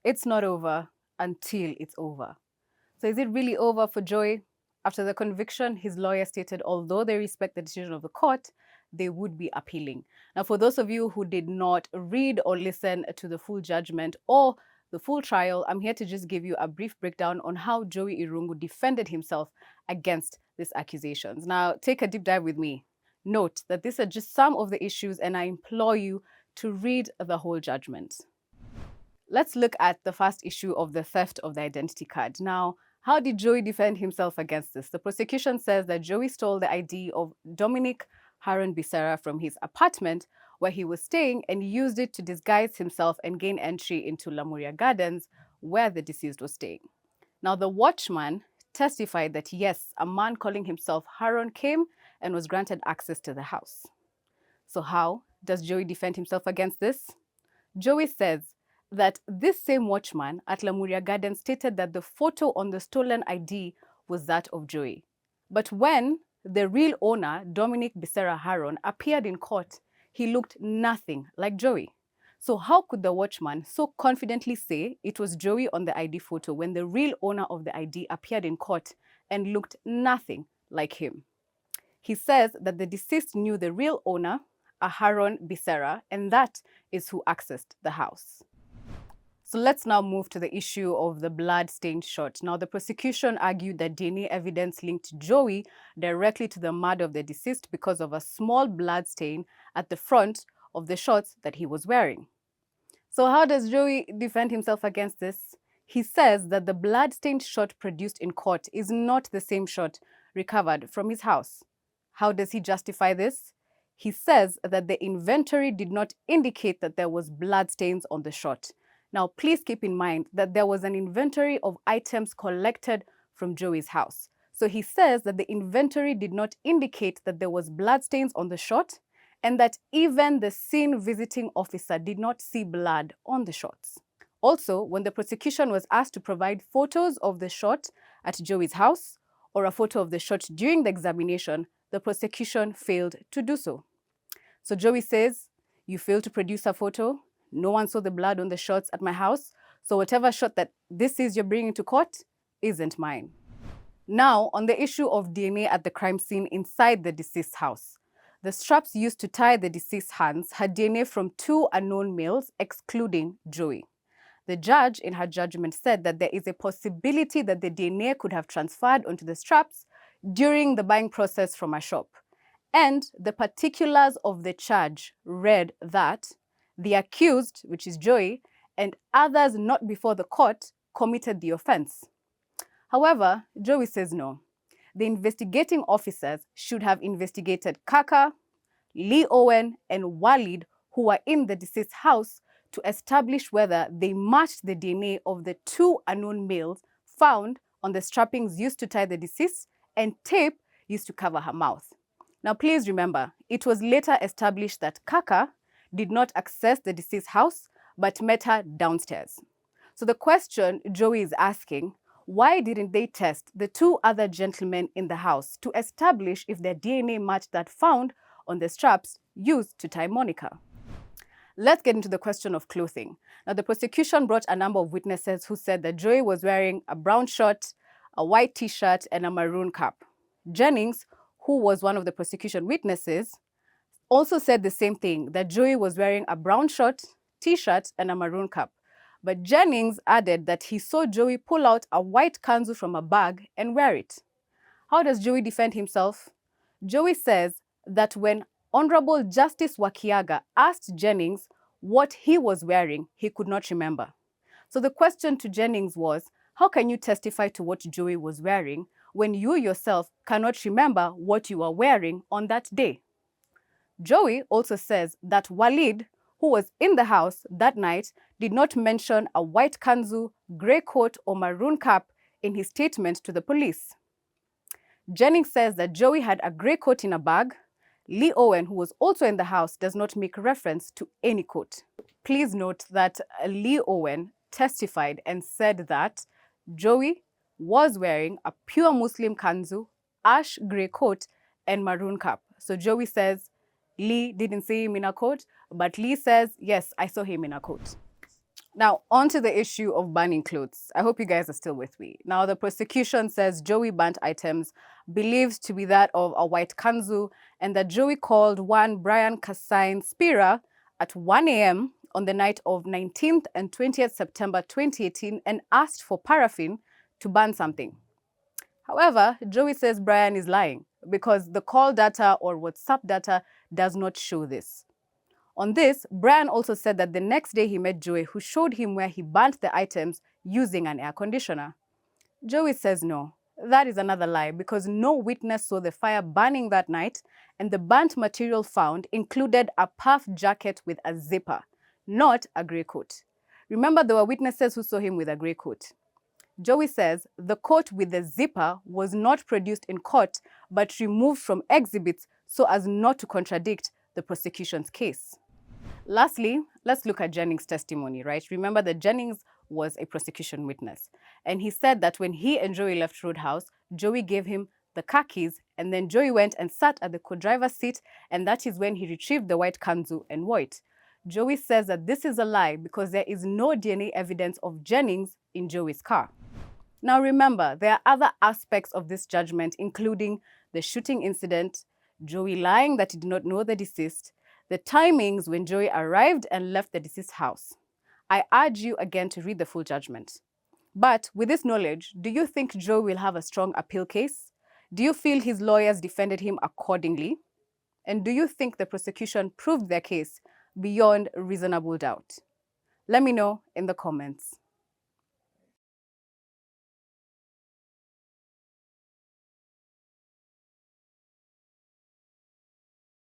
It's not over until it's over. So is it really over for Joey? After the conviction, his lawyer stated although they respect the decision of the court, they would be appealing. Now, for those of you who did not read or listen to the full judgment or the full trial, I'm here to just give you a brief breakdown on how Joey Irungu defended himself against these accusations. Now, take a deep dive with me. Note that these are just some of the issues, and I implore you to read the whole judgment. Let's look at the first issue of the theft of the identity card. Now, how did Joey defend himself against this? The prosecution says that Joey stole the ID of Dominic Haron Becerra from his apartment where he was staying and used it to disguise himself and gain entry into Lamuria Gardens where the deceased was staying. Now, the watchman testified that yes, a man calling himself Haron came and was granted access to the house. So how does Joey defend himself against this? Joey says that this same watchman at Lamuria Garden stated that the photo on the stolen ID was that of Joey. But when the real owner, Dominic Becerra Haron, appeared in court, he looked nothing like Joey. So how could the watchman so confidently say it was Joey on the ID photo when the real owner of the ID appeared in court and looked nothing like him? He says that the deceased knew the real owner, a Haron Becerra, and that is who accessed the house. So let's now move to the issue of the blood-stained shot. Now, the prosecution argued that DNA evidence linked Joey directly to the murder of the deceased because of a small blood stain at the front of the shorts that he was wearing. So how does Joey defend himself against this? He says that the blood-stained shot produced in court is not the same shot recovered from his house. How does he justify this? He says that the inventory did not indicate that there was blood stains on the shot. Now, please keep in mind that there was an inventory of items collected from Joey's house. So he says that the inventory did not indicate that there was blood stains on the shot and that even the scene visiting officer did not see blood on the shots. Also, when the prosecution was asked to provide photos of the shot at Joey's house or a photo of the shot during the examination, the prosecution failed to do so. So Joey says, you failed to produce a photo. No one saw the blood on the shots at my house. So whatever shot that this is you're bringing to court isn't mine. Now, on the issue of DNA at the crime scene inside the deceased's house. The straps used to tie the deceased's hands had DNA from 2 unknown males, excluding Joey. The judge, in her judgment, said that there is a possibility that the DNA could have transferred onto the straps during the buying process from a shop. And the particulars of the charge read that the accused, which is Joey, and others not before the court committed the offense. However, Joey says no. The investigating officers should have investigated Kaka, Lee Owen, and Walid, who were in the deceased's house, to establish whether they matched the DNA of the 2 unknown males found on the strappings used to tie the deceased and tape used to cover her mouth. Now, please remember, it was later established that Kaka did not access the deceased's house, but met her downstairs. So the question Joey is asking, why didn't they test the 2 other gentlemen in the house to establish if their DNA matched that found on the straps used to tie Monica? Let's get into the question of clothing. Now, the prosecution brought a number of witnesses who said that Joey was wearing a brown shirt, a white t-shirt, and a maroon cap. Jennings, who was one of the prosecution witnesses, also said the same thing, that Joey was wearing a brown shirt, t-shirt, and a maroon cap. But Jennings added that he saw Joey pull out a white kanzu from a bag and wear it. How does Joey defend himself? Joey says that when Honorable Justice Wakiaga asked Jennings what he was wearing, he could not remember. So the question to Jennings was, how can you testify to what Joey was wearing when you yourself cannot remember what you were wearing on that day? Joey also says that Walid, who was in the house that night, did not mention a white kanzu, grey coat, or maroon cap in his statement to the police. Jennings says that Joey had a grey coat in a bag. Lee Owen, who was also in the house, does not make reference to any coat. Please note that Lee Owen testified and said that Joey was wearing a pure Muslim kanzu, ash grey coat, and maroon cap. So Joey says Lee didn't see him in a coat, but Lee says, yes, I saw him in a coat. Now, on to the issue of burning clothes. I hope you guys are still with me. Now, the prosecution says Jowie burnt items believed to be that of a white kanzu, and that Jowie called one Brian Kasain Spira at 1 a.m. on the night of 19th and 20th September 2018 and asked for paraffin to burn something. However, Jowie says Brian is lying because the call data or WhatsApp data does not show this. On this, Brian also said that the next day he met Joey, who showed him where he burnt the items using an air conditioner. Joey says no. That is another lie because no witness saw the fire burning that night, and the burnt material found included a puff jacket with a zipper, not a grey coat. Remember, there were witnesses who saw him with a grey coat. Joey says the coat with the zipper was not produced in court but removed from exhibits so as not to contradict the prosecution's case. Lastly, let's look at Jennings' testimony, right? Remember that Jennings was a prosecution witness. And he said that when he and Joey left Roadhouse, Joey gave him the car keys, and then Joey went and sat at the co-driver's seat, and that is when he retrieved the white kanzu and wore it. Joey says that this is a lie because there is no DNA evidence of Jennings in Joey's car. Now remember, there are other aspects of this judgment, including the shooting incident, Joey lying that he did not know the deceased, the timings when Joey arrived and left the deceased's house. I urge you again to read the full judgment. But with this knowledge, do you think Joe will have a strong appeal case? Do you feel his lawyers defended him accordingly? And do you think the prosecution proved their case beyond reasonable doubt? Let me know in the comments.